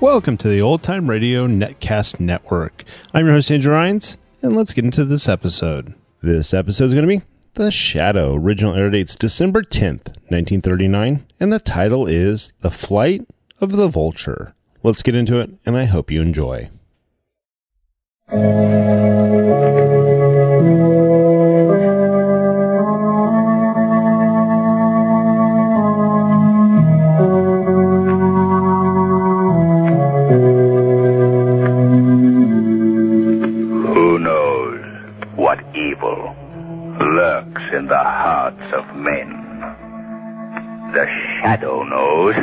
Welcome to the Old Time Radio Netcast Network. I'm your host, Andrew Rhynes, and let's get into this episode. This episode is going to be The Shadow. Original air date's December 10th, 1939, and the title is The Flight of the Vulture. Let's get into it, and I hope you enjoy. Evil lurks in the hearts of men. The Shadow knows.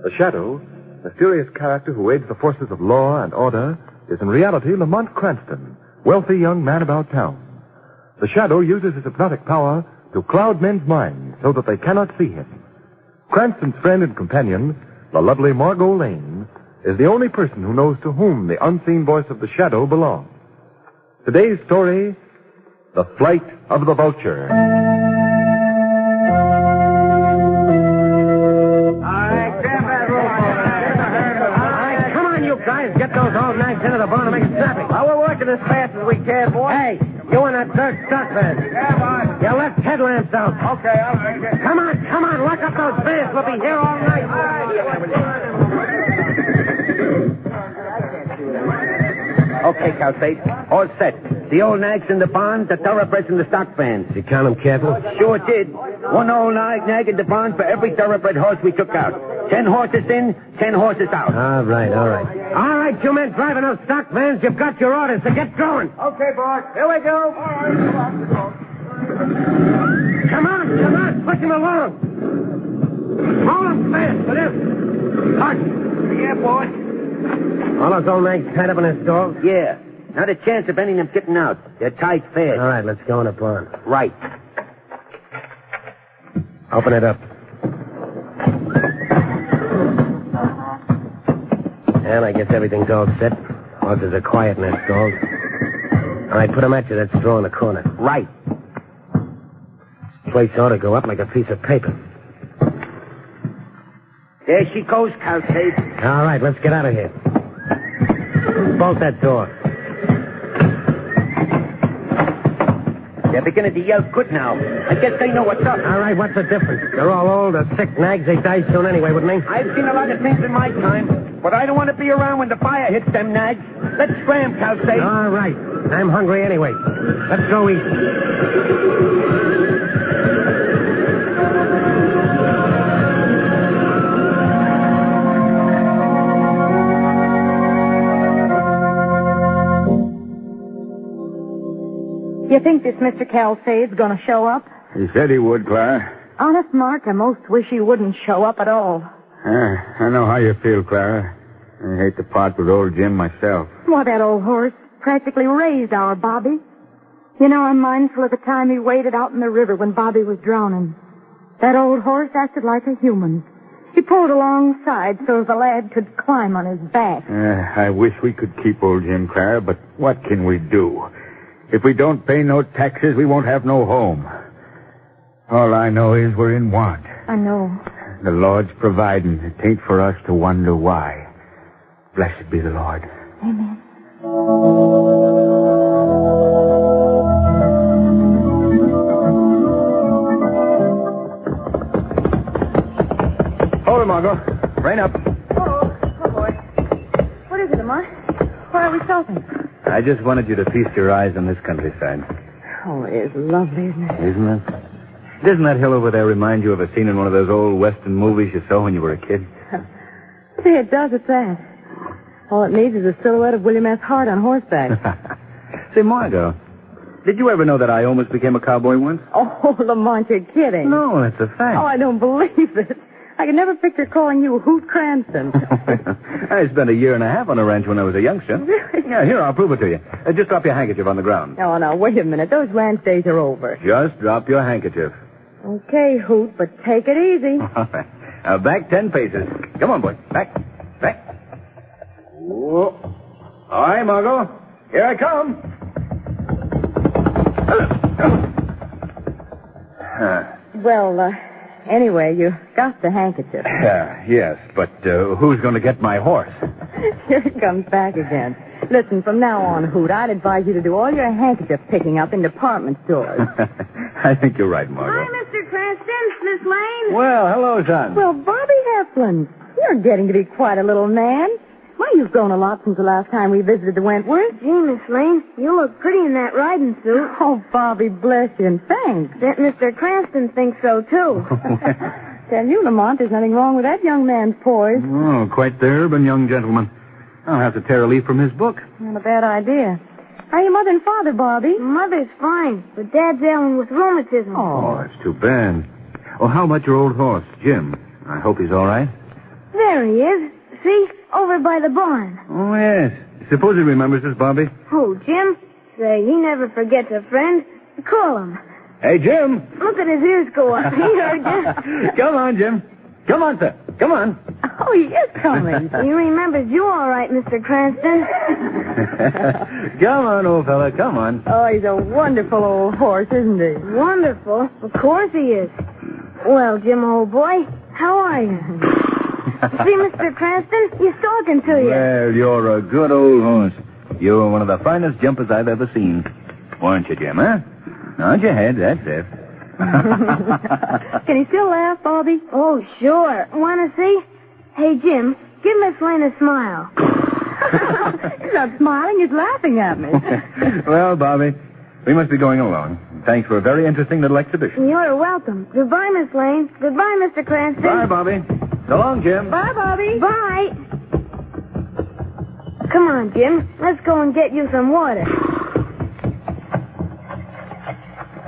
The Shadow, mysterious character who aids the forces of law and order, is in reality Lamont Cranston, wealthy young man about town. The Shadow uses his hypnotic power to cloud men's minds so that they cannot see him. Cranston's friend and companion, the lovely Margot Lane, is the only person who knows to whom the unseen voice of the Shadow belongs. Today's story, The Flight of the Vulture. Come on, you guys. Get those old knives into the barn and make it snappy. Well, we're working as fast as we can, boy. Hey, you and that third stuntman. Yeah, boss. You left headlamps out. Okay, all right. Come on. Lock up those vans. We'll be here all night. Okay, Calcate. All set. The old nags in the barn, the thoroughbreds in the stock vans. You count them careful? Sure did. One old nag in the barn for every thoroughbred horse we took out. 10 horses in, 10 horses out. All right. All right, you men driving those stock vans, you've got your orders, so get going. Okay, boss. Here we go. All right. Come on, push him along. Roll them fast, will you? Hush. Yeah, boss. All those old nags tied up in their stalls? Yeah. Not a chance of any of them getting out. They're tied fast. All right, let's go in the barn. Right. Open it up. And I guess everything's all set. Horses are quiet in their stalls. All right, put them at you, that straw in the corner. Right. This place ought to go up like a piece of paper. There she goes, Calcate. All right, let's get out of here. Bolt that door. They're beginning to yell good now. I guess they know what's up. All right, what's the difference? They're all old or sick nags. They die soon anyway, wouldn't they? I've seen a lot of things in my time, but I don't want to be around when the fire hits them nags. Let's scram, Calcate. All right. I'm hungry anyway. Let's go eat. You think this Mr. Calcade's going to show up? He said he would, Clara. Honest, Mark, I most wish he wouldn't show up at all. I know how you feel, Clara. I hate to part with old Jim myself. Why, that old horse practically raised our Bobby. You know, I'm mindful of the time he waded out in the river when Bobby was drowning. That old horse acted like a human. He pulled alongside so the lad could climb on his back. I wish we could keep old Jim, Clara, but what can we do? If we don't pay no taxes, we won't have no home. All I know is we're in want. I know. The Lord's providing. It ain't for us to wonder why. Blessed be the Lord. Amen. Hold it, Margot. Rein up. Oh, boy. What is it, Lamont? Why are we stopping? I just wanted you to feast your eyes on this countryside. Oh, it is lovely, isn't it? Isn't it? Doesn't that hill over there remind you of a scene in one of those old Western movies you saw when you were a kid? See, it does, it's that. All it needs is a silhouette of William S. Hart on horseback. Say, Margot, did you ever know that I almost became a cowboy once? Oh, Lamont, you're kidding. No, it's a fact. Oh, I don't believe it. I could never picture calling you Hoot Cranston. I spent 1.5 years on a ranch when I was a youngster. Really? Yeah, here, I'll prove it to you. Just drop your handkerchief on the ground. Oh, now, wait a minute. Those ranch days are over. Just drop your handkerchief. Okay, Hoot, but take it easy. All right. Now, back 10 paces. Come on, boy. Back. Whoa. All Margot. Here I come. Well, anyway, you got the handkerchief. Yes, but who's going to get my horse? Here it comes back again. Listen, from now on, Hoot, I'd advise you to do all your handkerchief picking up in department stores. I think you're right, Margot. Hi, Mr. Cranston. Miss Lane. Well, hello, son. Well, Bobby Heflin, you're getting to be quite a little man. Why, you've grown a lot since the last time we visited the Wentworth. Gee, Miss Lane, you look pretty in that riding suit. Oh, Bobby, bless you, and thanks. Bet Mr. Cranston thinks so, too. Tell you, Lamont, there's nothing wrong with that young man's poise. Oh, quite the urban young gentleman. I'll have to tear a leaf from his book. Not a bad idea. How are your mother and father, Bobby? Mother's fine, but Dad's ailing with rheumatism. Oh, that's too bad. Oh, how about your old horse, Jim? I hope he's all right. There he is. See? Over by the barn. Oh, yes. Suppose he remembers us, Bobby. Who, Jim? Say, he never forgets a friend. Call him. Hey, Jim. Look at his ears go up. He heard you. Come on, Jim. Come on, sir. Come on. Oh, he is coming. He remembers you all right, Mr. Cranston. Come on, old fella. Come on. Oh, he's a wonderful old horse, isn't he? Wonderful. Of course he is. Well, Jim, old boy, how are you? See, Mr. Cranston, he's talking to you. Well, you're a good old horse. You're one of the finest jumpers I've ever seen. Weren't you, Jim, huh? Nod your head, that's it. Can he still laugh, Bobby? Oh, sure. Want to see? Hey, Jim, give Miss Lane a smile. He's not smiling, he's laughing at me. Well, Bobby, we must be going along. Thanks for a very interesting little exhibition. You're welcome. Goodbye, Miss Lane. Goodbye, Mr. Cranston. Bye, Bobby. So long, Jim. Bye, Bobby. Bye. Come on, Jim. Let's go and get you some water.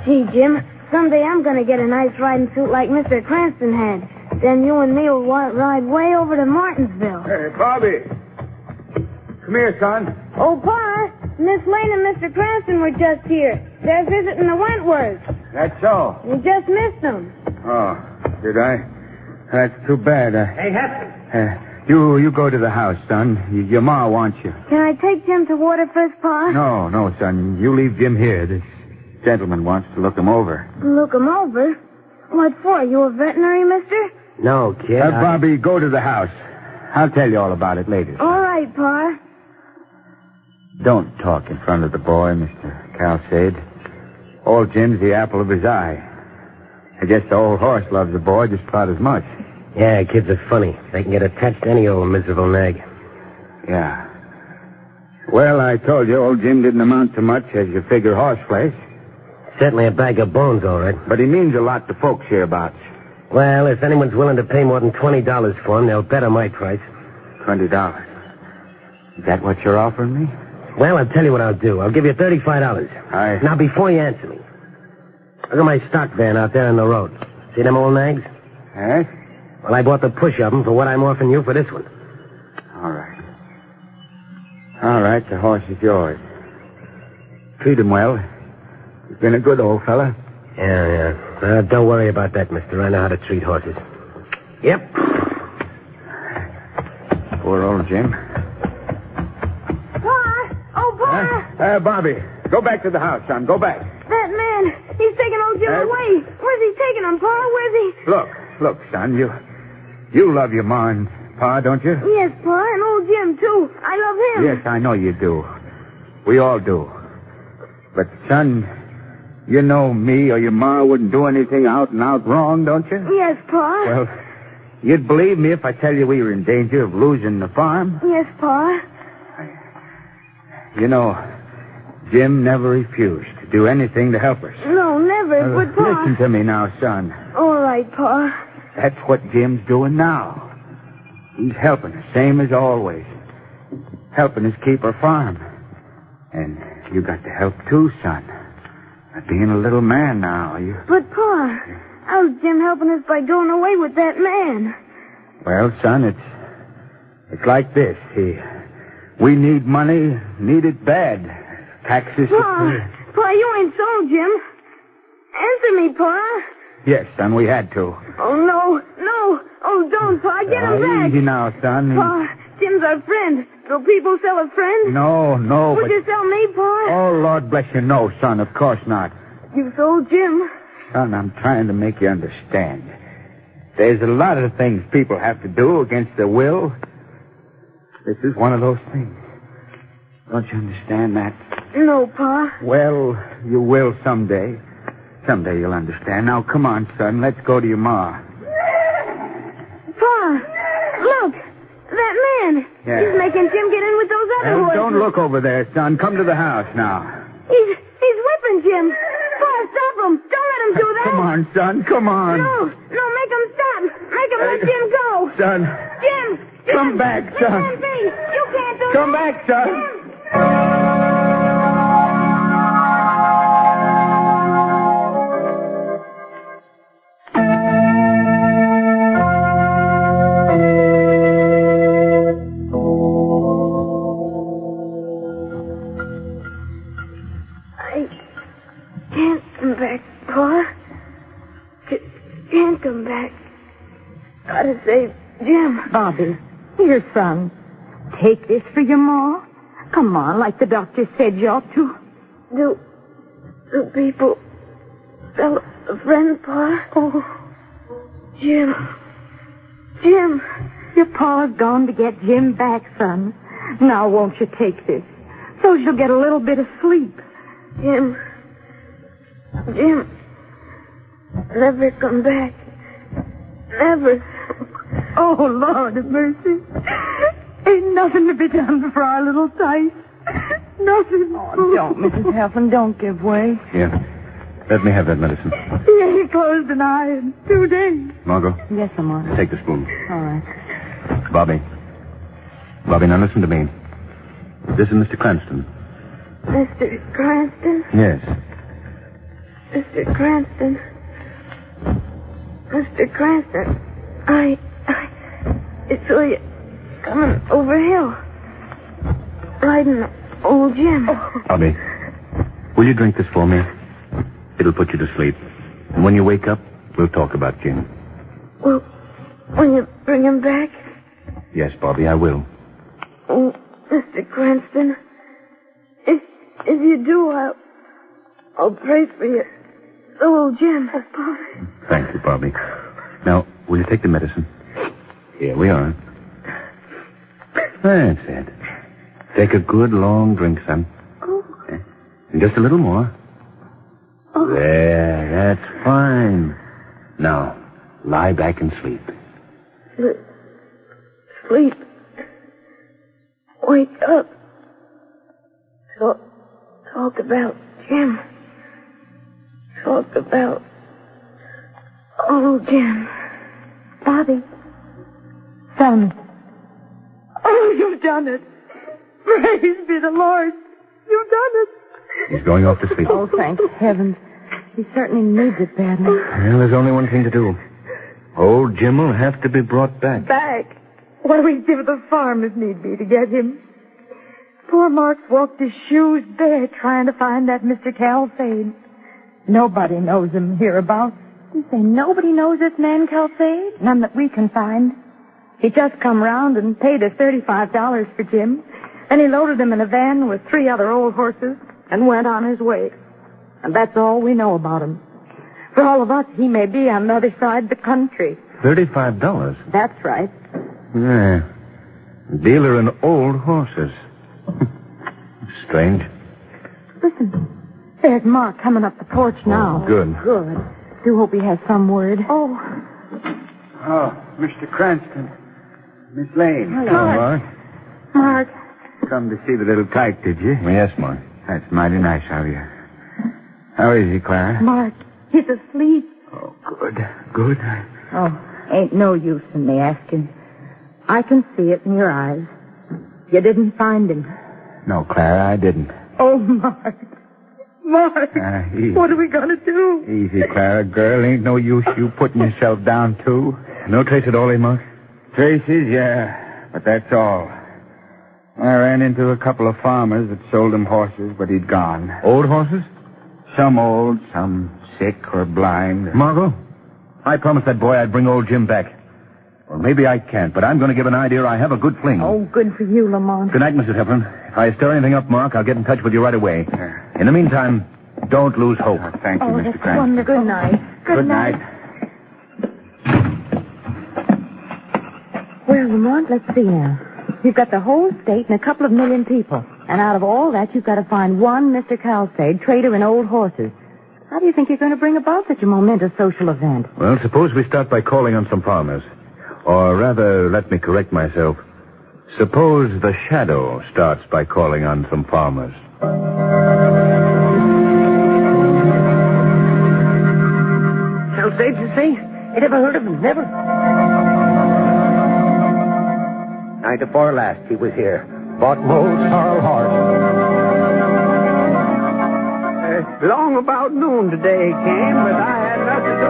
Gee, Jim, someday I'm going to get a nice riding suit like Mr. Cranston had. Then you and me will ride way over to Martinsville. Hey, Bobby. Come here, son. Oh, Pa, Miss Lane and Mr. Cranston were just here. They're visiting the Wentworths. That's all. You just missed them. Oh, did I? That's too bad. Hey, Heflin. You go to the house, son. Your ma wants you. Can I take Jim to Waterford, Pa? No, son. You leave Jim here. This gentleman wants to look him over. Look him over? What for? You a veterinary, mister? No, kid. Bobby, go to the house. I'll tell you all about it later. All right, Pa. Don't talk in front of the boy, Mr. Calcade. Old Jim's the apple of his eye. I guess the old horse loves the boy just about as much. Yeah, kids are funny. They can get attached to any old miserable nag. Yeah. Well, I told you old Jim didn't amount to much as you figure horse flesh. Certainly a bag of bones, all right. But he means a lot to folks hereabouts. Well, if anyone's willing to pay more than $20 for him, they'll bet on my price. $20. Is that what you're offering me? Well, I'll tell you what I'll do. I'll give you $35. Now, before you answer me, look at my stock van out there on the road. See them old nags? Yes? Well, I bought the push of them for what I'm offering you for this one. All right. All right, the horse is yours. Treat him well. He's been a good old fella. Yeah. Don't worry about that, mister. I know how to treat horses. Yep. Poor old Jim. Pa! Oh, Pa! Bobby, go back to the house, son. Go back. That man, he's taking old Jim away. Where's he taking him, Pa? Where's he... Look, son, you love your ma and Pa, don't you? Yes, Pa, and old Jim, too. I love him. Yes, I know you do. We all do. But, son, you know me or your ma wouldn't do anything out and out wrong, don't you? Yes, Pa. Well, you'd believe me if I tell you we were in danger of losing the farm. Yes, Pa. You know, Jim never refused to do anything to help us. No, never, but Pa... Listen to me now, son. All right, Pa. That's what Jim's doing now. He's helping us, same as always. Helping us keep our farm. And you got to help too, son. By being a little man now, you... But, Pa, how's Jim helping us by going away with that man? Well, son, it's like this. We need money, need it bad. Taxes... Pa, you ain't sold Jim. Answer me, Pa. Yes, son, we had to. Oh, no. Oh, don't, Pa. Get him back. Easy now, son. Pa, Jim's our friend. Will people sell a friend? No, Would but... you sell me, Pa? Oh, Lord bless you, no, son, of course not. You sold Jim. Son, I'm trying to make you understand. There's a lot of things people have to do against their will. This is one of those things. Don't you understand that? No, Pa. Well, you will someday. Someday you'll understand. Now, come on, son. Let's go to your ma. Pa, look. That man. Yeah. He's making Jim get in with those other horses. Don't look over there, son. Come to the house now. He's whipping Jim. Pa, stop him. Don't let him do that. Come on, son. Come on. No, make him stop. Make him let Jim go. Son. Jim. Come back, son. It can't be. You can't do Come that. back, son. Jim. Can't come back. Gotta save Jim. Bobby, here, son. Take this for your ma. Come on, like the doctor said you ought to. Do people sell a friend, Pa? Oh, Jim. your pa's gone to get Jim back, son. Now, won't you take this? So you'll get a little bit of sleep. Jim. Never come back. Never. Oh, Lord have mercy. Ain't nothing to be done for our little Tice. Nothing. Oh, don't, Mrs. Helfen, don't give way. Here. Let me have that medicine. He ain't closed an eye in 2 days. Margot, Yes, Lamont. take the spoon. All right. Bobby, now listen to me. This is Mr. Cranston. Mr. Cranston? Yes. Mr. Cranston. Mr. Cranston. I saw you coming over hill. Riding old Jim. Bobby, will you drink this for me? It'll put you to sleep. And when you wake up, we'll talk about Jim. Well, when you bring him back? Yes, Bobby, I will. Oh, Mr. Cranston. If you do, I'll pray for you. Old Jim. Thank you, Bobby. Now, will you take the medicine? Here we are. That's it. Take a good long drink, son. Okay. And just a little more. There, that's fine. Now, lie back and sleep. Sleep. Wake up. Talk about Jim. Talk about old Jim. Bobby. Son. Oh, you've done it. Praise be the Lord. You've done it. He's going off to sleep. Oh, thank heavens. He certainly needs it badly. Well, there's only one thing to do. Old Jim will have to be brought back. Back? What do we give the farm if need be to get him? Poor Mark's walked his shoes bare trying to find that Mr. Calfade. Nobody knows him hereabouts. You say nobody knows this man Calfade? None that we can find. He just come round and paid us $35 for Jim. Then he loaded him in a van with 3 other old horses and went on his way. And that's all we know about him. For all of us, he may be on the other side of the country. $35? That's right. Yeah. Dealer in old horses. Strange. Listen, there's Mark coming up the porch now. Oh, good. Good. Do hope he has some word. Oh, Mr. Cranston. Miss Lane. Hello. Mark. Mark. Come to see the little tyke, did you? Yes, Mark. That's mighty nice of you. How is he, Clara? Mark, he's asleep. Oh, good. Oh, ain't no use in me asking. I can see it in your eyes. You didn't find him. No, Clara, I didn't. Oh, Mark. Mark, Easy. what are we going to do? Easy, Clara, girl. Ain't no use you putting yourself down, too. No trace at all, eh, Mark? Traces, yeah, but that's all. I ran into a couple of farmers that sold him horses, but he'd gone. Old horses? Some old, some sick or blind. Margot, I promised that boy I'd bring old Jim back. Well, maybe I can't, but I'm going to give an idea I have a good fling. Oh, good for you, Lamont. Good night, Mrs. Heffernan. If I stir anything up, Mark, I'll get in touch with you right away. In the meantime, don't lose hope. Thank you, Oh, Mr. that's Cranston. wonderful. Good night. Good night. Well, Lamont, let's see now. You've got the whole state and a couple of million people. And out of all that, you've got to find one Mr. Calsade, trader in old horses. How do you think you're going to bring about such a momentous social event? Well, suppose we start by calling on some farmers. Or rather, let me correct myself. Suppose the Shadow starts by calling on some farmers. Calsade, you say? You never heard of him, never? Night before last, he was here. Bought an old sorrel horse. Long about noon today he came, but I had nothing to do.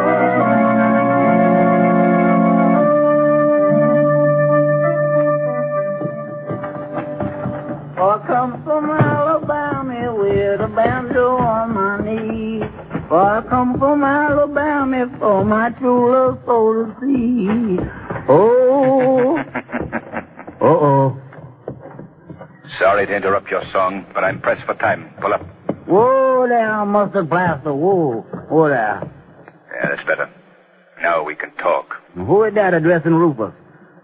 I come from Alabama with a banjo on my knee. I come from Alabama for my true love for to see. Oh. Uh-oh. Sorry to interrupt your song, but I'm pressed for time. Pull up. Whoa there, mustard plaster. Whoa. Whoa there. Yeah, that's better. Now we can talk. Who is that addressing Rufus?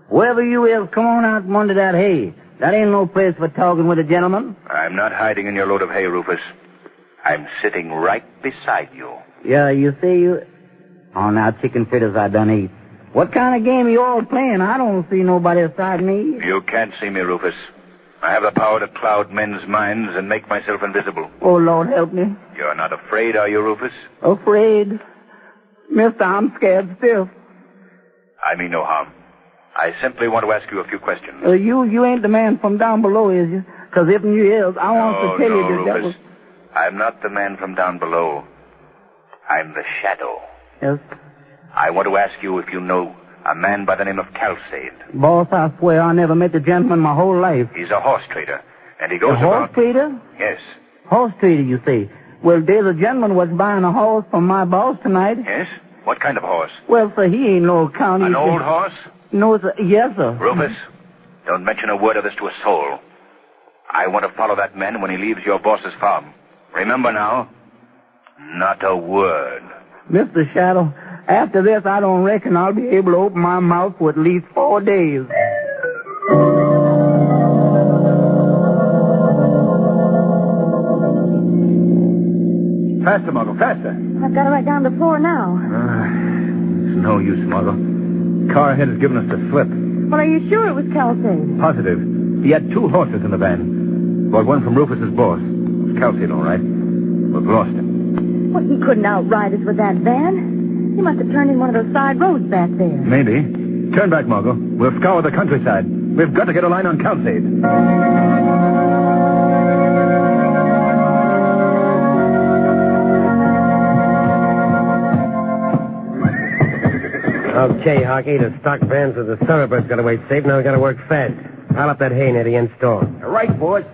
Whoever you is, come on out from under that hay. That ain't no place for talking with a gentleman. I'm not hiding in your load of hay, Rufus. I'm sitting right beside you. Yeah, you see you... Oh, now chicken fritters I done eat. What kind of game are you all playing? I don't see nobody beside me. You can't see me, Rufus. I have the power to cloud men's minds and make myself invisible. Oh, Lord, help me. You're not afraid, are you, Rufus? Afraid? Mister, I'm scared stiff. I mean no harm. I simply want to ask you a few questions. You ain't the man from down below, is you? Because if you is, I want to tell you that that was... I'm not the man from down below. I'm the Shadow. Yes? I want to ask you if you know a man by the name of Calsade. Boss, I swear I never met the gentleman my whole life. He's a horse trader, and he goes A horse about... trader? Yes. Horse trader, you say? Well, there's a gentleman was buying a horse from my boss tonight. Yes? What kind of horse? Well, sir, he ain't no account. An old horse? No, sir. Yes, sir. Rufus, don't mention a word of this to a soul. I want to follow that man when he leaves your boss's farm. Remember now, not a word. Mr. Shadow, after this, I don't reckon I'll be able to open my mouth for at least 4 days. Faster, Margot, faster. I've got it right down the floor now. It's no use, Margot. Car ahead has given us the slip. Well, are you sure it was Calsade? Positive. He had 2 horses in the van. Bought one from Rufus's boss. It was Calsade, all right. We've lost him. Well, he couldn't outride us with that van. He must have turned in one of those side roads back there. Maybe. Turn back, Margot. We'll scour the countryside. We've got to get a line on Calsade. Okay, Hockey, the stock vans of the thoroughbreds got away safe. Now we got to work fast. Pile up that hay near the end store. Right, boss.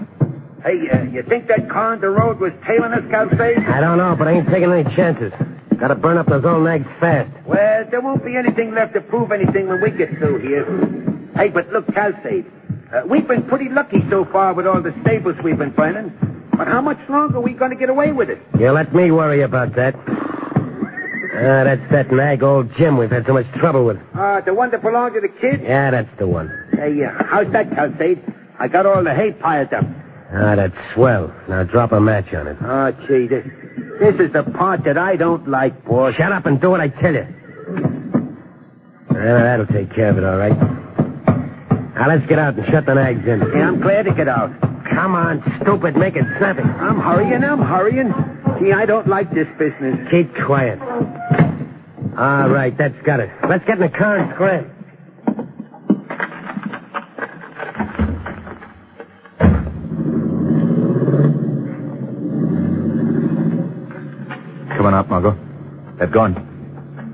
Hey, you think that car on the road was tailing us, Calsade? I don't know, but I ain't taking any chances. Got to burn up those old nags fast. Well, there won't be anything left to prove anything when we get through here. Hey, but look, Calsade, we've been pretty lucky so far with all the stables we've been burning. But how much longer are we going to get away with it? You let me worry about that. That's that nag, old Jim, we've had so much trouble with. The one that belonged to the kid? Yeah, that's the one. Hey, how's that, Calsade? I got all the hay piled up. That's swell. Now drop a match on it. Oh, gee, this is the part that I don't like, boss. Shut up and do what I tell you. That'll take care of it, all right. Now, let's get out and shut the nags in. Yeah, I'm glad to get out. Come on, stupid, make it snappy. I'm hurrying. Gee, I don't like this business. Keep quiet. All right, that's got it. Let's get in the car and scram. Come on out, Margot. They've gone.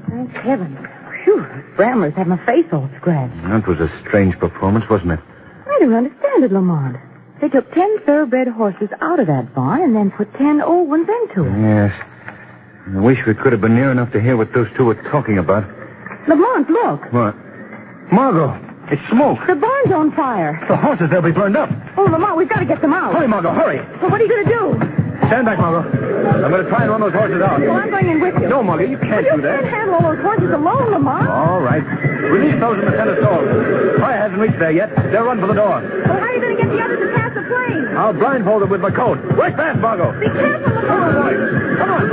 Thank heaven. Phew, those Bramblers had my face all scratched. That was a strange performance, wasn't it? I don't understand it, Lamont. They took 10 thoroughbred horses out of that barn and then put 10 old ones into it. Yes. I wish we could have been near enough to hear what those two were talking about. Lamont, look. What? Margot, it's smoke. The barn's on fire. The horses, they'll be burned up. Oh, Lamont, we've got to get them out. Hurry, Margot, hurry. Well, what are you going to do? Stand back, Margot. I'm going to try and run those horses out. Well, I'm going in with you. No, Margot, you can't You do that. can't handle all those horses alone, Lamont. All right. Release those in the center stall. Fire hasn't reached there yet. They'll run for the door. Well, how are you going to get the others to pass the flames? I'll blindfold them with my coat. Work fast, Margot. Be careful, Lamont. Come on.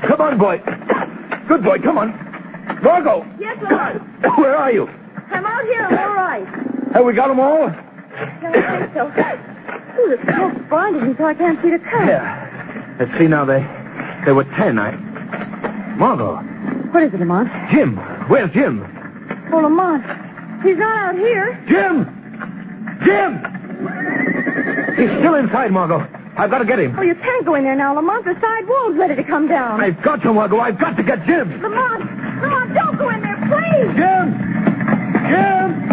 Come on, boy. Good boy, come on. Margot. Yes, Lamont. Where are you? I'm out here. I'm all right. Have we got them all? I think so. Ooh, the smoke's blinded me so I can't see the car. Yeah. Let's see now. They were 10. Margot. What is it, Lamont? Jim. Where's Jim? Oh, Lamont. He's not out here. Jim! Jim! He's still inside, Margot. I've got to get him. Oh, you can't go in there now, Lamont. The side wall's ready to come down. I've got to, Margot. I've got to get Jim. Lamont, don't go in there, please. Jim! Jim!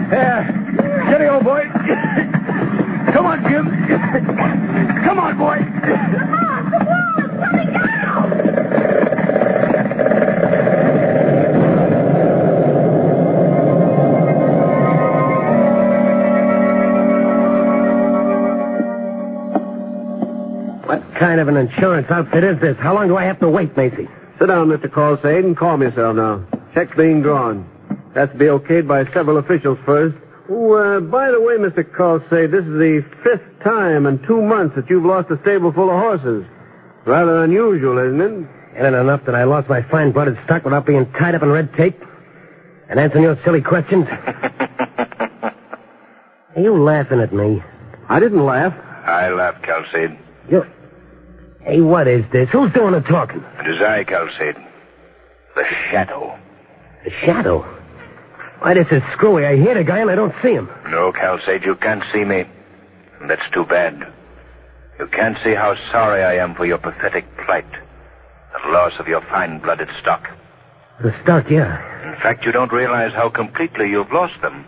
There. Steady, old boy. Come on, Jim. Come on, boy. Lamont, the wall is coming down. What kind of an insurance outfit is this? How long do I have to wait, Macy? Sit down, Mr. Calsade, and calm yourself now. Check's being drawn. Has to be okayed by several officials first. Oh, by the way, Mr. Calsade, this is the 5th time in 2 months that you've lost a stable full of horses. Rather unusual, isn't it? Isn't it enough that I lost my fine-blooded stock without being tied up in red tape? And answering your silly questions? Are you laughing at me? I didn't laugh. I laughed, Calcade. Hey, what is this? Who's doing the talking? It is I, Calcade. The Shadow. The Shadow? Why, this is screwy. I hear the guy and I don't see him. No, Calcade, you can't see me. And that's too bad. You can't see how sorry I am for your pathetic plight. The loss of your fine-blooded stock. The stock, yeah. In fact, you don't realize how completely you've lost them.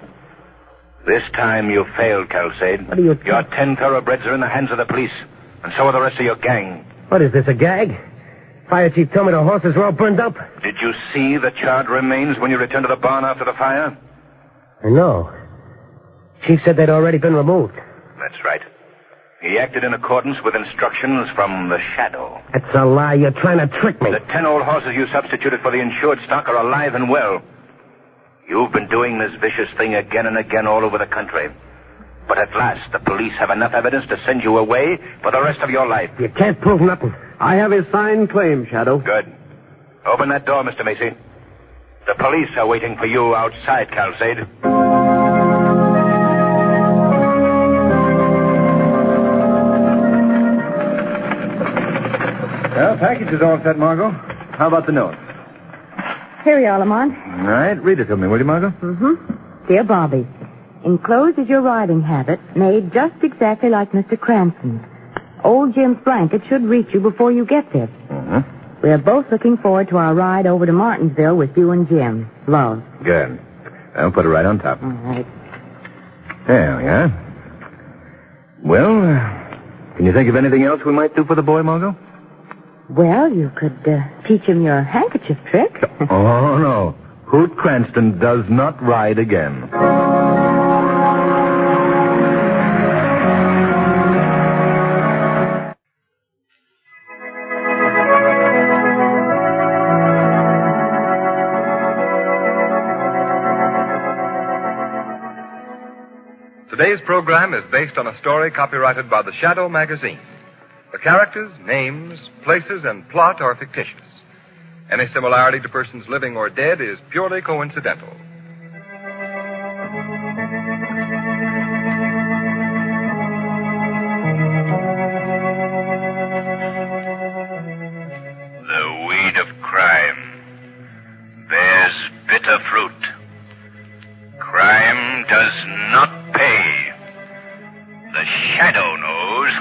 This time you failed, Calcade. What are you... Your 10 thoroughbreds are in the hands of the police. And so are the rest of your gang. What is this, a gag? Fire chief told me the horses were all burned up. Did you see the charred remains when you returned to the barn after the fire? No. Chief said they'd already been removed. That's right. He acted in accordance with instructions from the Shadow. That's a lie. You're trying to trick me. The 10 old horses you substituted for the insured stock are alive and well. You've been doing this vicious thing again and again all over the country. But at last, the police have enough evidence to send you away for the rest of your life. You can't prove nothing. I have his signed claim, Shadow. Good. Open that door, Mr. Macy. The police are waiting for you outside, Calcade. Well, package is all set, Margot. How about the note? Here you are, Lamont. All right, read it to me, will you, Margot? Mm-hmm. Dear Bobby, enclosed is your riding habit, made just exactly like Mr. Cranston's. Old Jim's blanket should reach you before you get there. Mm-hmm. We are both looking forward to our ride over to Martinsville with you and Jim. Love. Good. I'll put it right on top. All right. There we are. Well, can you think of anything else we might do for the boy, Margot? Well, you could teach him your handkerchief trick. Oh, no. Hoot Cranston does not ride again. Today's program is based on a story copyrighted by the Shadow magazine. The characters, names, places, and plot are fictitious. Any similarity to persons living or dead is purely coincidental. The weed of crime bears bitter fruit. Crime does not pay. The Shadow knows.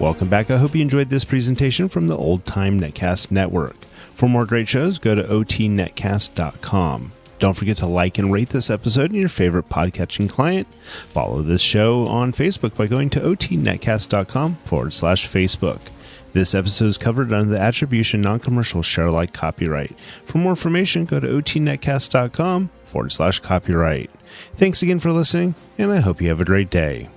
Welcome back. I hope you enjoyed this presentation from the Old Time Netcast Network. For more great shows, go to otnetcast.com. Don't forget to like and rate this episode in your favorite podcatching client. Follow this show on Facebook by going to otnetcast.com/Facebook. This episode is covered under the Attribution Non-Commercial Share Alike copyright. For more information, go to otnetcast.com/copyright. Thanks again for listening, and I hope you have a great day.